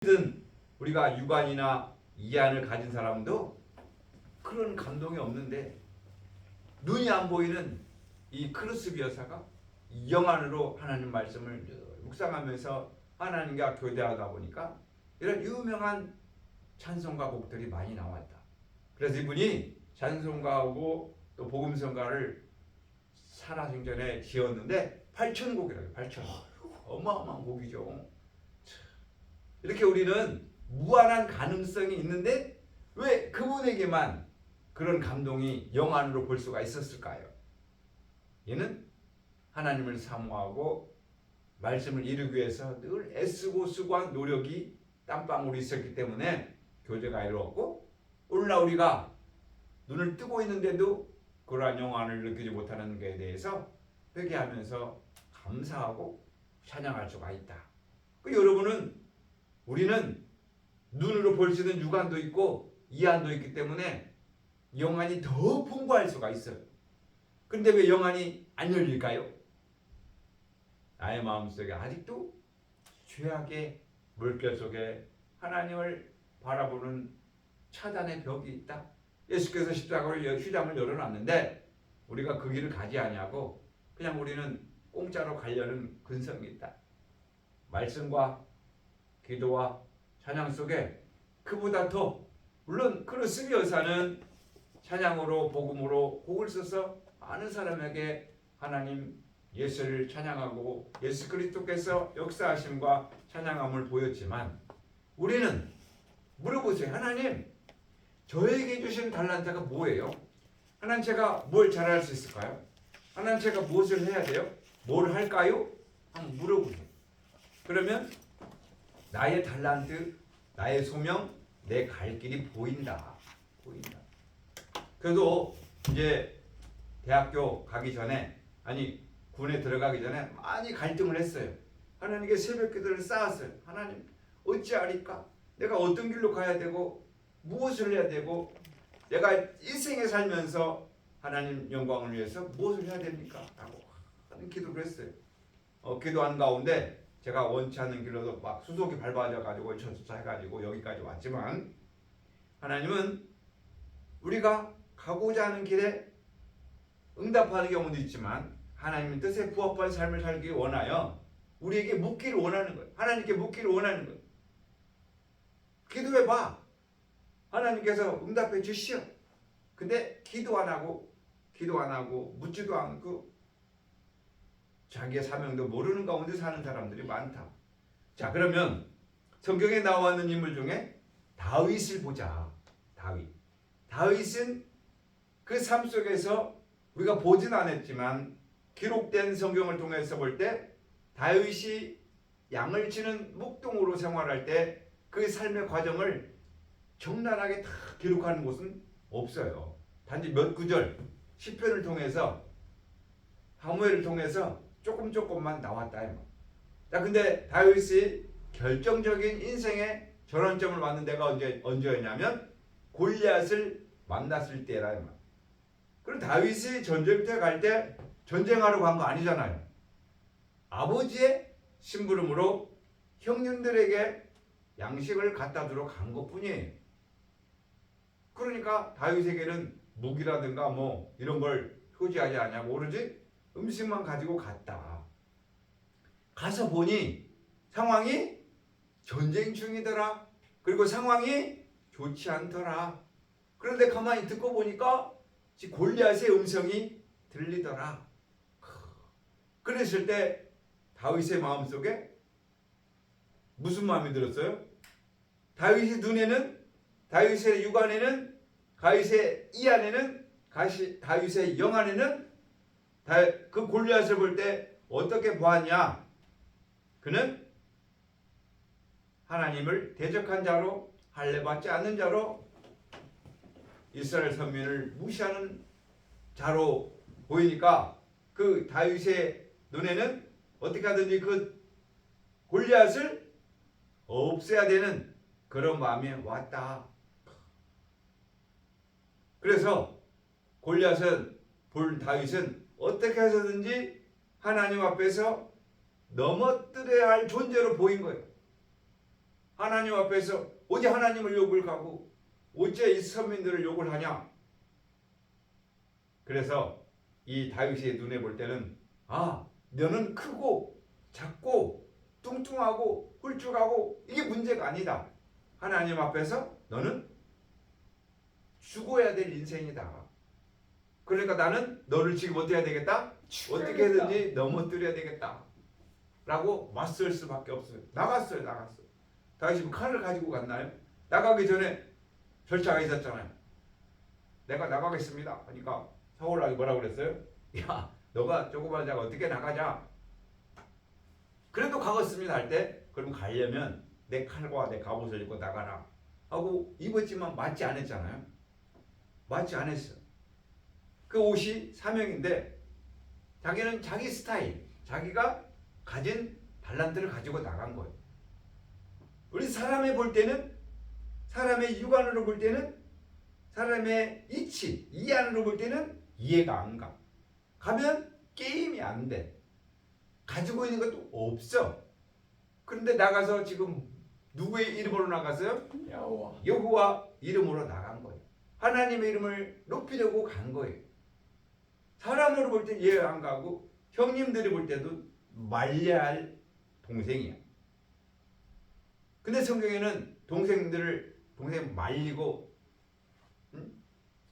든 우리가 육안이나 이안을 가진 사람도 그런 감동이 없는데 눈이 안 보이는 이 크루스비 여사가 영안으로 하나님 말씀을 묵상하면서 하나님과 교대하다 보니까 이런 유명한 찬송가 곡들이 많이 나왔다. 그래서 이분이 찬송가하고 또 복음성가를 살아생전에 지었는데 8,000곡이라고. 8,000. 어마어마한 곡이죠. 이렇게 우리는 무한한 가능성이 있는데 왜 그분에게만 그런 감동이 영안으로 볼 수가 있었을까요? 얘는 하나님을 사모하고 말씀을 이루기 위해서 늘 애쓰고 수고한 노력이 땀방울이 있었기 때문에 교제가 이루었고, 오늘날 우리가 눈을 뜨고 있는데도 그러한 영안을 느끼지 못하는 것에 대해서 회개하면서 감사하고 찬양할 수가 있다. 우리는 눈으로 볼 수 있는 육안도 있고 이안도 있기 때문에 영안이 더 풍부할 수가 있어요. 그런데 왜 영안이 안 열릴까요? 나의 마음속에 아직도 죄악의 물결 속에 하나님을 바라보는 차단의 벽이 있다. 예수께서 십자가로 휘장을 열어놨는데 우리가 그 길을 가지 아니하고 그냥 우리는 공짜로 가려는 근성이 있다. 말씀과 기도와 찬양 속에 그보다 더, 물론 크루스비 여사는 찬양으로 복음으로 곡을 써서 많은 사람에게 하나님 예수를 찬양하고 예수 그리스도께서 역사하심과 찬양함을 보였지만, 우리는 물어보세요. 하나님, 저에게 주신 달란트가 뭐예요? 하나님, 제가 뭘 잘할 수 있을까요? 하나님, 제가 무엇을 해야 돼요? 뭘 할까요? 한번 물어보세요. 그러면 나의 달란트, 나의 소명, 내 갈 길이 보인다. 그래도 이제 대학교 가기 전에, 군에 들어가기 전에 많이 갈등을 했어요. 하나님께 새벽 기도를 쌓았어요. 하나님, 어찌하리까? 내가 어떤 길로 가야 되고 무엇을 해야 되고 내가 일생에 살면서 하나님 영광을 위해서 무엇을 해야 됩니까? 라고 하는 기도를 했어요. 기도한 가운데 제가 원치 않는 길로도 막 수속이 밟아져 가지고 전투차 해가지고 여기까지 왔지만, 하나님은 우리가 가고자 하는 길에 응답하는 경우도 있지만 하나님의 뜻에 부합한 삶을 살기 원하여 우리에게 묻기를 원하는 거예요. 하나님께 묻기를 원하는 거예요. 기도해봐. 하나님께서 응답해 주시오. 근데 기도 안 하고 묻지도 않고 자기의 사명도 모르는 가운데 사는 사람들이 많다. 자, 그러면 성경에 나와 있는 인물 중에 다윗을 보자. 다윗은 그 삶 속에서 우리가 보진 않았지만 기록된 성경을 통해서 볼 때 다윗이 양을 치는 목동으로 생활할 때 그 삶의 과정을 적나라하게 다 기록하는 곳은 없어요. 단지 몇 구절 시편을 통해서, 사무엘을 통해서 조금만 나왔다. 자, 근데 다윗이 결정적인 인생의 전환점을 맞는 데가 언제였냐면 골리앗을 만났을 때라. 그럼 다윗이 전쟁터에 갈 때 전쟁하러 간 거 아니잖아요. 아버지의 심부름으로 형님들에게 양식을 갖다 주러 간 것뿐이에요. 그러니까 다윗에게는 무기라든가 뭐 이런 걸 표지하지 않냐고, 오로지 음식만 가지고 갔다. 가서 보니 상황이 전쟁 중이더라. 그리고 상황이 좋지 않더라. 그런데 가만히 듣고 보니까 골리앗의 음성이 들리더라. 그랬을 때 다윗의 마음속에 무슨 마음이 들었어요? 다윗의 눈에는, 다윗의 육안에는, 다윗의 이안에는, 다윗의 영안에는 그 골리앗을 볼 때 어떻게 보았냐? 그는 하나님을 대적한 자로, 할례받지 않는 자로, 이스라엘 선민을 무시하는 자로 보이니까 그 다윗의 눈에는 어떻게 하든지 그 골리앗을 없애야 되는 그런 마음이 왔다. 그래서 다윗은 어떻게 해서든지 하나님 앞에서 넘어뜨려야 할 존재로 보인 거예요. 하나님 앞에서 어디 하나님을 욕을 하고 어째 이 선민들을 욕을 하냐. 그래서 이 다윗의 눈에 볼 때는 너는 크고 작고 뚱뚱하고 훌쭉하고 이게 문제가 아니다. 하나님 앞에서 너는 죽어야 될 인생이다. 그러니까 나는 너를 지금 어떻게 해야 되겠다? 어떻게든지 넘어뜨려야 되겠다. 라고 맞설 수밖에 없어요. 나갔어요. 다윗이 칼을 가지고 갔나요? 나가기 전에 절차가 있었잖아요. 내가 나가겠습니다. 그러니까 사울왕이 뭐라고 그랬어요? 야, 너가 조그만 자가 어떻게 나가자. 그래도 가겠습니다 할 때, 그럼 가려면 내 칼과 내 갑옷을 입고 나가라 하고 입었지만 맞지 않았잖아요. 맞지 않았어. 그 옷이 사명인데 자기는 자기 스타일, 자기가 가진 달란트를 가지고 나간 거예요. 우리 사람의 볼 때는, 사람의 육안으로 볼 때는, 사람의 이치, 이 안으로 볼 때는 이해가 안 가. 가면 게임이 안 돼. 가지고 있는 것도 없어. 그런데 나가서 지금 누구의 이름으로 나갔어요? 여호와 이름으로 나간 거예요. 하나님의 이름을 높이려고 간 거예요. 사람으로 볼 때 이해 안 가고 형님들이 볼 때도 말려야 할 동생이야. 근데 성경에는 동생 말리고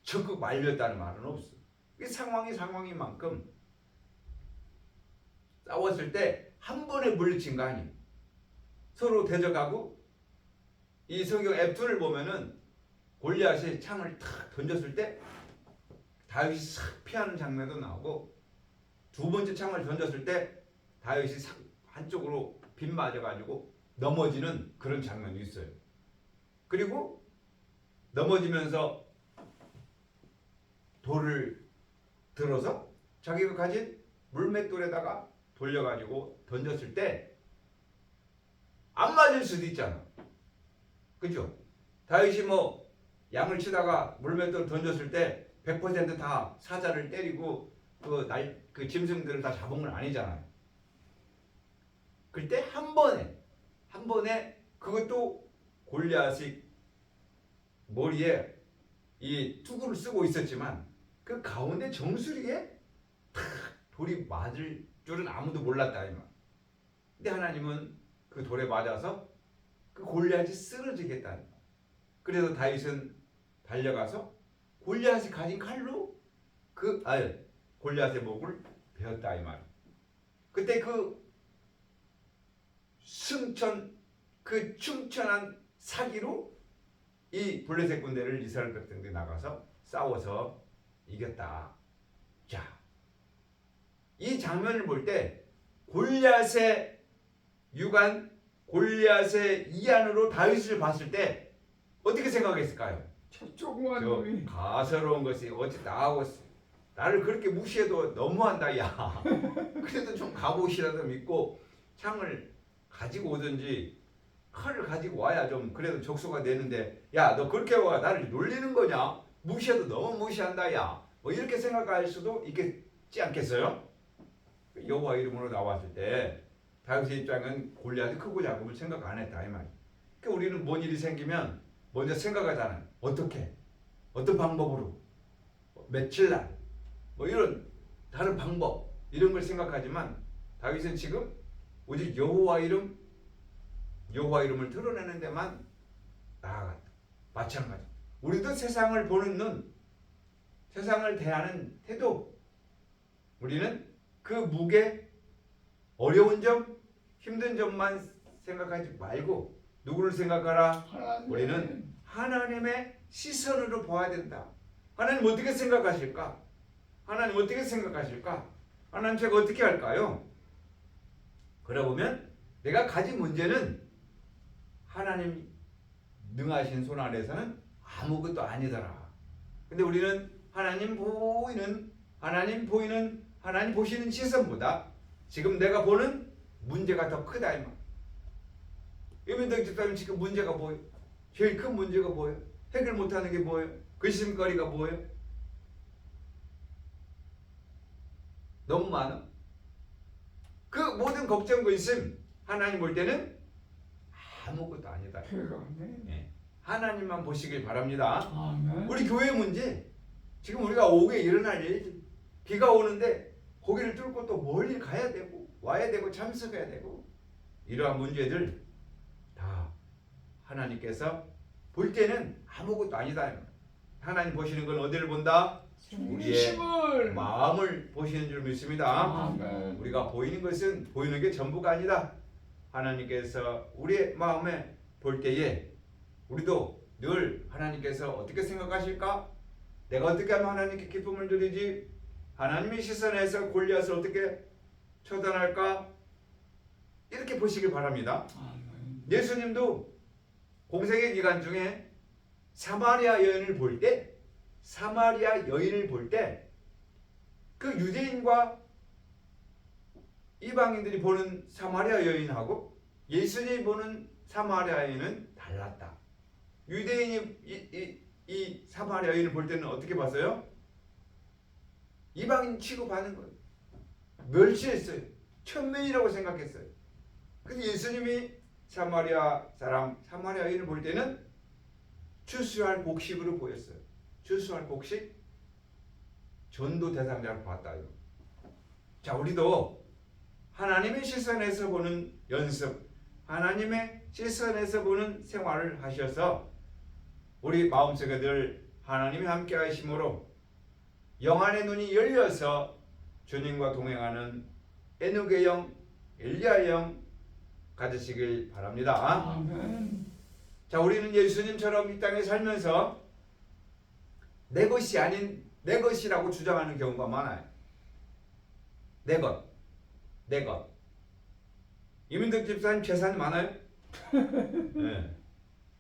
적극 말렸다는 말은 없어. 이 상황인 만큼 싸웠을 때 한 번에 물리친 거 아니에요. 서로 대적하고 이 성경 앱툰을 보면은 골리앗이 창을 탁 던졌을 때 다윗이 싹 피하는 장면도 나오고 두 번째 창을 던졌을 때 다윗이 싹 한쪽으로 빗 맞아가지고 넘어지는 그런 장면이 있어요. 그리고 넘어지면서 돌을 들어서 자기가 가진 물맷돌에다가 돌려가지고 던졌을 때 안 맞을 수도 있잖아. 그죠? 다윗이 뭐 양을 치다가 물맷돌을 던졌을 때 100% 다 사자를 때리고 그 짐승들을 다 잡은 건 아니잖아요. 그때 한 번에 그것도 골리앗이 머리에 이 투구를 쓰고 있었지만 그 가운데 정수리에 탁 돌이 맞을 줄은 아무도 몰랐다 이 말. 근데 하나님은 그 돌에 맞아서 그 골리앗이 쓰러지겠다. 그래서 다윗은 달려가서 골리앗이 가진 칼로 골리앗의 목을 베었다 이 말. 그때 그 충천한 사기로 이 블레셋 군대를 이스라엘 백성들이 나가서 싸워서 이겼다. 자, 이 장면을 볼 때 골리앗의 육안, 골리앗의 이안으로 다윗을 봤을 때 어떻게 생각했을까요? 조그만 놈이 가서로운 것이 어찌 나하고 나를 그렇게 무시해도 너무한다 야. 그래도 좀 갑옷이라도 믿고 창을 가지고 오든지 칼을 가지고 와야 좀 그래도 적수가 되는데 야 너 그렇게 와 나를 놀리는 거냐? 무시해도 너무 무시한다 야. 뭐 이렇게 생각할 수도 있겠지 않겠어요? 여호와 이름으로 나왔을 때 다윗의 입장은 골리앗이 크고 작음을 생각 안 했다 이 말이야. 그러니까 우리는 뭔 일이 생기면 먼저 생각하잖아요. 어떻게? 어떤 방법으로? 며칠 날? 뭐 이런 다른 방법 이런 걸 생각하지만 다윗은 지금 오직 여호와 이름을 드러내는 데만 나아갔다. 마찬가지. 우리도 세상을 보는 눈, 세상을 대하는 태도, 우리는 그 무게, 어려운 점, 힘든 점만 생각하지 말고 누구를 생각하라? 우리는 하나님의 시선으로 봐야 된다. 하나님 어떻게 생각하실까? 하나님 어떻게 생각하실까? 하나님 제가 어떻게 할까요? 그러보면 내가 가진 문제는 하나님 능하신 손 아래서는 아무것도 아니더라. 근데 우리는 하나님 보시는 시선보다 지금 내가 보는 문제가 더 크다 이 말. 유민덕 집사님 지금 문제가 뭐예요? 제일 큰 문제가 뭐예요? 해결 못하는 게 뭐예요? 근심거리가 뭐예요? 너무 많아. 그 모든 걱정 근심 하나님 볼 때는 아무것도 아니다. 그러네. 예. 하나님만 보시길 바랍니다. 아멘. 우리 교회 문제, 지금 우리가 오후에 일어날 일, 비가 오는데 거기를 뚫고 또 멀리 가야 되고 와야 되고 참석해야 되고, 이러한 문제들 다 하나님께서 볼 때는 아무것도 아니다. 하나님 보시는 건 어디를 본다? 우리의 중심을. 마음을 보시는 줄 믿습니다. 아멘. 우리가 보이는 것은 보이는 게 전부가 아니다. 하나님께서 우리의 마음에 볼 때에 우리도 늘 하나님께서 어떻게 생각하실까? 내가 어떻게 하면 하나님께 기쁨을 드리지? 하나님의 시선에서 골리앗을 어떻게 처단할까? 이렇게 보시길 바랍니다. 아멘. 예수님도 공생의 기간 중에 사마리아 여인을 볼 때, 그 유대인과 이방인들이 보는 사마리아 여인하고 예수님이 보는 사마리아 여인은 달랐다. 유대인이 이 사마리아 여인을 볼 때는 어떻게 봤어요? 이방인 취급하는 거예요. 멸시했어요. 천면이라고 생각했어요. 근데 예수님이 사마리아 여인을 볼 때는 추수할 곡식으로 보였어요. 추수할 곡식, 전도 대상자로 봤다요. 자, 우리도 하나님의 시선에서 보는 연습, 하나님의 시선에서 보는 생활을 하셔서 우리 마음속에 늘 하나님이 함께 하심으로 영안의 눈이 열려서 주님과 동행하는 에녹의 영, 엘리야의 영 가지시길 바랍니다. 아멘. 자, 우리는 예수님처럼 이 땅에 살면서 내 것이 아닌 내 것이라고 주장하는 경우가 많아요. 내 것. 이민덕 집사님 재산이 많아요? 네.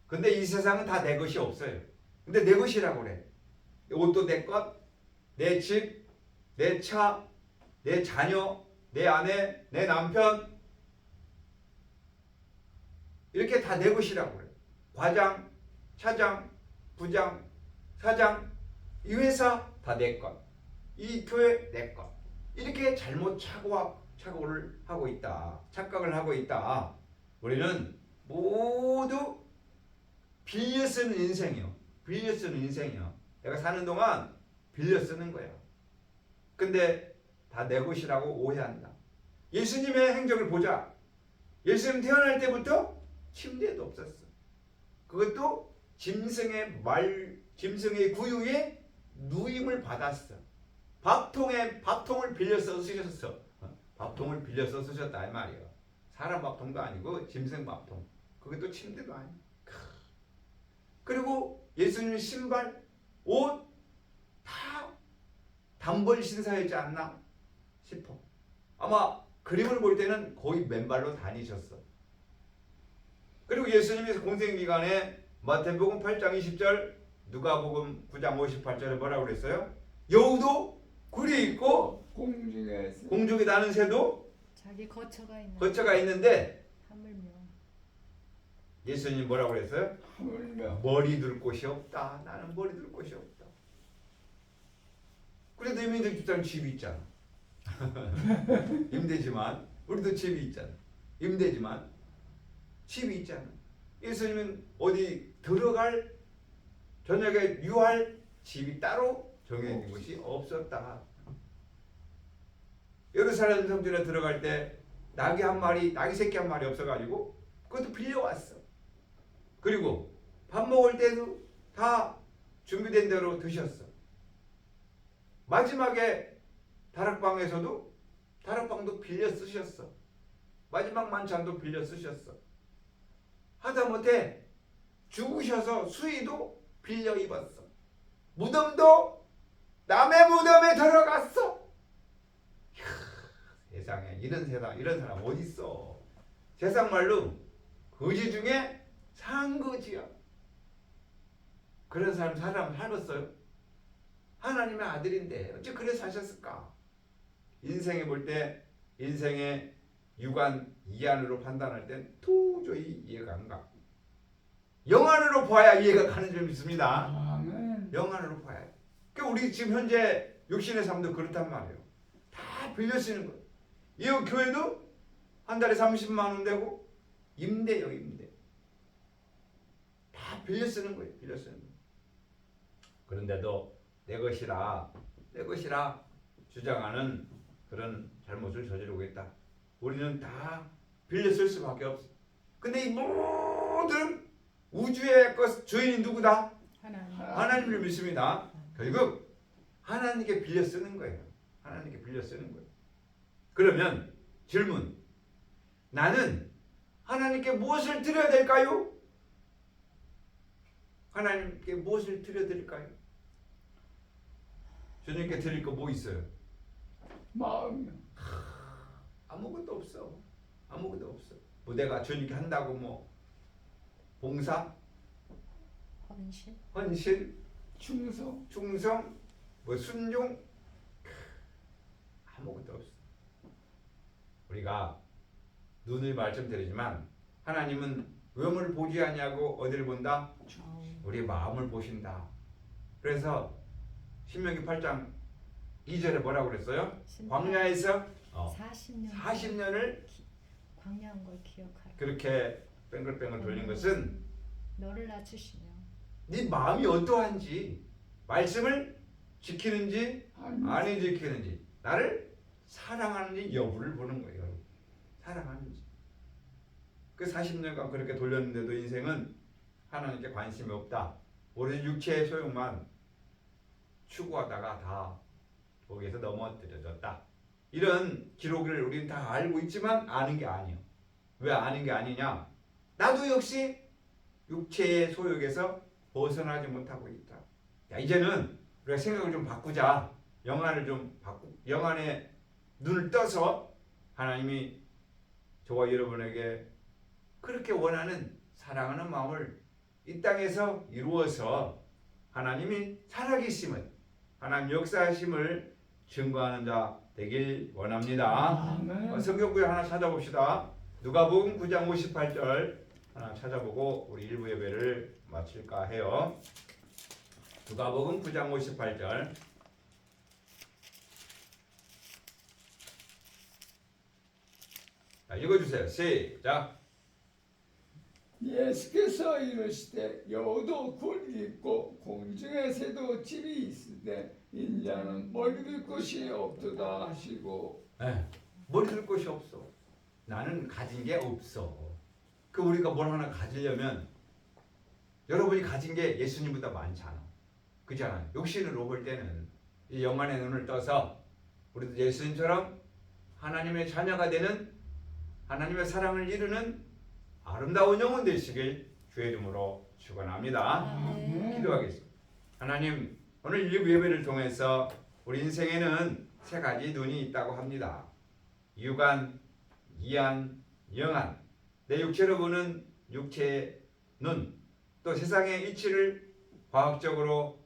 근데 이 세상은 다 내 것이 없어요. 근데 내 것이라고 그래. 옷도 내 것, 내 집, 내 차, 내 자녀, 내 아내, 내 남편, 이렇게 다 내 것이라고 그래. 과장, 차장, 부장, 사장, 이 회사 다 내 것, 이 교회 내 것. 이렇게 잘못 착각을 하고 있다. 우리는 모두 빌려 쓰는 인생이요. 내가 사는 동안 빌려 쓰는 거야. 근데 다 내 것이라고 오해한다. 예수님의 행적을 보자. 예수님 태어날 때부터 침대도 없었어. 그것도 짐승의 구유에 누임을 받았어. 밥통을 빌려서 쓰셨어. 밥통을 빌려서 쓰셨다 이 말이야. 사람 밥통도 아니고 짐승 밥통. 그것도 침대도 아니야. 그리고 예수님 신발, 옷 다 단벌 신사였지 않나 싶어. 아마 그림을 볼 때는 거의 맨발로 다니셨어. 그리고 예수님이 공생 기간에 마태복음 8장 20절, 누가복음 9장 58절에 뭐라고 그랬어요? 여우도 굴이 있고 공중에 나는 새도 자기 거처가 있는데 하물며 예수님 뭐라고 그랬어요? 하물며 머리 둘 곳이 없다. 나는 머리 둘 곳이 없다. 그래도 이민들 집사는 집이 있잖아. 임대지만 우리도 집이 있잖아. 임대지만 집이 있잖아. 예수님은 어디 들어갈 저녁에 유할 집이 따로 정해진 것이 없었다. 예루살렘 성전에 들어갈 때 나귀 새끼 한 마리 없어가지고 그것도 빌려왔어. 그리고 밥 먹을 때도 다 준비된 대로 드셨어. 마지막에 다락방도 빌려 쓰셨어. 마지막 만찬도 빌려 쓰셨어. 하다못해 죽으셔서 수의도 빌려 입었어. 무덤도 남의 무덤에 들어갔어. 이야, 세상에 이런 사람 어디 있어? 세상 말로 거지 중에 상거지야. 그런 사람 살았어요? 하나님의 아들인데 어째 그래 사셨을까? 인생에 볼 때 인생의 육안 이안으로 판단할 땐 도저히 이해가 안 가. 영안으로 봐야 이해가 가는 줄 믿습니다. 아멘. 영안으로 봐야 돼. 그러니까 우리 지금 현재 육신의 삶도 그렇단 말이에요. 다 빌려 쓰는 거예요. 이 교회도 한 달에 30만 원 되고 임대요, 임대. 빌려 쓰는 거예요. 빌려 쓰는 거예요. 그런데도 내 것이라 주장하는 그런 잘못을 저지르고 있다. 우리는 다 빌려 쓸 수밖에 없어. 근데 이 모든 우주의 것 주인이 누구다? 하나님을 믿습니다. 결국 하나님께 빌려 쓰는 거예요. 하나님께 빌려 쓰는 거예요. 그러면 질문. 나는 하나님께 무엇을 드려야 될까요? 하나님께 무엇을 드려드릴까요? 주님께 드릴 거 뭐 있어요? 마음이요. 아무것도 없어. 아무것도 없어. 뭐 내가 주님께 한다고 뭐 봉사, 헌신, 충성, 뭐 순종, 아무것도 없어. 우리가 눈을 말씀드리지만 하나님은 외모를 보지 아니하고 어디를 본다? 우리 마음을 보신다. 그래서 신명기 8장 2절에 뭐라고 그랬어요? 광야에서 40년을 광야한 걸 기억하라. 그렇게 뺑글뺑글 돌린 것은 너를 낮추시며 네 마음이 어떠한지, 말씀을 지키는지 아니, 안 지키는지, 나를 사랑하는지 여부를 보는 거예요. 사랑하는지. 그 40년간 그렇게 돌렸는데도 인생은 하나님께 관심이 없다. 오로지 육체의 소용만 추구하다가 다 거기에서 넘어뜨려졌다. 이런 기록을 우리는 다 알고 있지만 아는 게 아니에요. 왜 아는 게 아니냐? 나도 역시 육체의 소욕에서 벗어나지 못하고 있다. 야, 이제는 우리가 생각을 좀 바꾸자. 영안을 좀 영안에 눈을 떠서 하나님이 저와 여러분에게 그렇게 원하는 사랑하는 마음을 이 땅에서 이루어서 하나님이 살아계심을, 하나님 역사하심을 증거하는 자 되길 원합니다. 아멘. 성경 구절 하나 찾아봅시다. 누가복음 9장 58절 하나 찾아보고 우리 일부 예배를 마칠까 해요. 누가복음 9장 58절. 자, 읽어주세요. 시작. 예수께서 이르시되 여우도 굴이 있고 공중의 새도 집이 있으되 인자는 머리 둘 곳이 없도다 하시고. 머리 둘 곳이 없어. 나는 가진 게 없어. 그 우리가 뭘 하나 가지려면 여러분이 가진 게 예수님보다 많잖아. 그렇잖아요. 욕심으로 볼 때는 이 영안의 눈을 떠서 우리도 예수님처럼 하나님의 자녀가 되는, 하나님의 사랑을 이루는 아름다운 영혼 되시길 주의 이름으로 축원합니다. 기도하겠습니다. 하나님, 오늘 일부 예배를 통해서 우리 인생에는 세 가지 눈이 있다고 합니다. 육안, 이안, 영안. 내 육체로 보는 육체의 눈, 또 세상의 이치를 과학적으로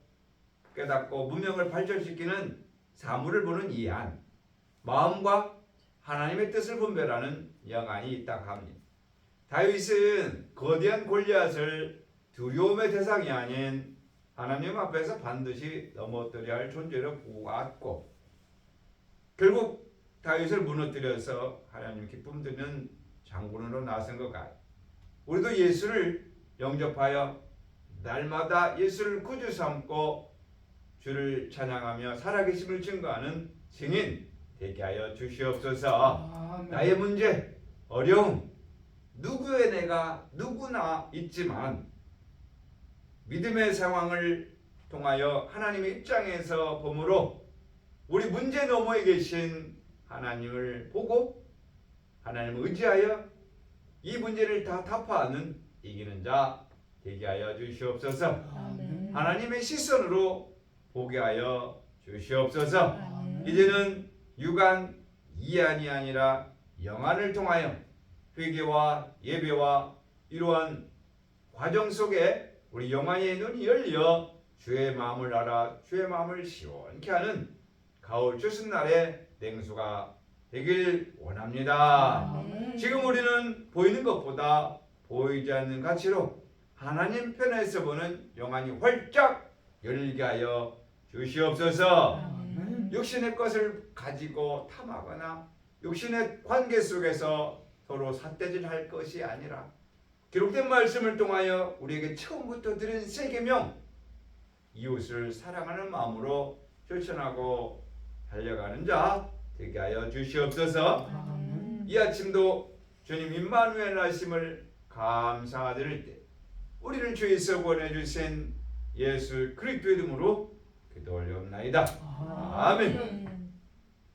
깨닫고 문명을 발전시키는 사물을 보는 이안, 마음과 하나님의 뜻을 분별하는 영안이 있다고 합니다. 다윗은 거대한 골리앗을 두려움의 대상이 아닌 하나님 앞에서 반드시 넘어뜨려야 할 존재로 보았고, 결국 다윗을 무너뜨려서 하나님 기쁨 드는 장군으로 나선 것 같아요. 우리도 예수를 영접하여 날마다 예수를 구주 삼고 주를 찬양하며 살아계심을 증거하는 증인 되게 하여 주시옵소서. 아멘. 나의 문제, 어려움, 누구나 있지만 믿음의 상황을 통하여 하나님의 입장에서 보므로 우리 문제 너머에 계신 하나님을 보고 하나님을 의지하여 이 문제를 다 타파하는 이기는 자 되게 하여 주시옵소서. 아멘. 하나님의 시선으로 보게 하여 주시옵소서. 아멘. 이제는 육안, 이안이 아니라 영안을 통하여 회개와 예배와 이러한 과정 속에 우리 영안의 눈이 열려 주의 마음을 알아 주의 마음을 시원케 하는 가을 추수날의 냉수가 되길 원합니다. 아멘. 지금 우리는 보이는 것보다 보이지 않는 가치로 하나님 편에서 보는 영안이 활짝 열리게 하여 주시옵소서. 아멘. 육신의 것을 가지고 탐하거나 육신의 관계 속에서 서로 삿대질할 것이 아니라 기록된 말씀을 통하여 우리에게 처음부터 들은 세 계명, 이웃을 사랑하는 마음으로 실천하고 달려가는 자 되게 하여 주시옵소서. 아멘. 이 아침도 주님 임마누엘 하심을 감사드릴 때 우리를 주에서 구원해주신 예수 그리스도의 이름으로 기도 올려옵나이다. 아멘. 아멘.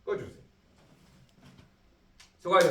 꺼주세요. 수고하셨습니다.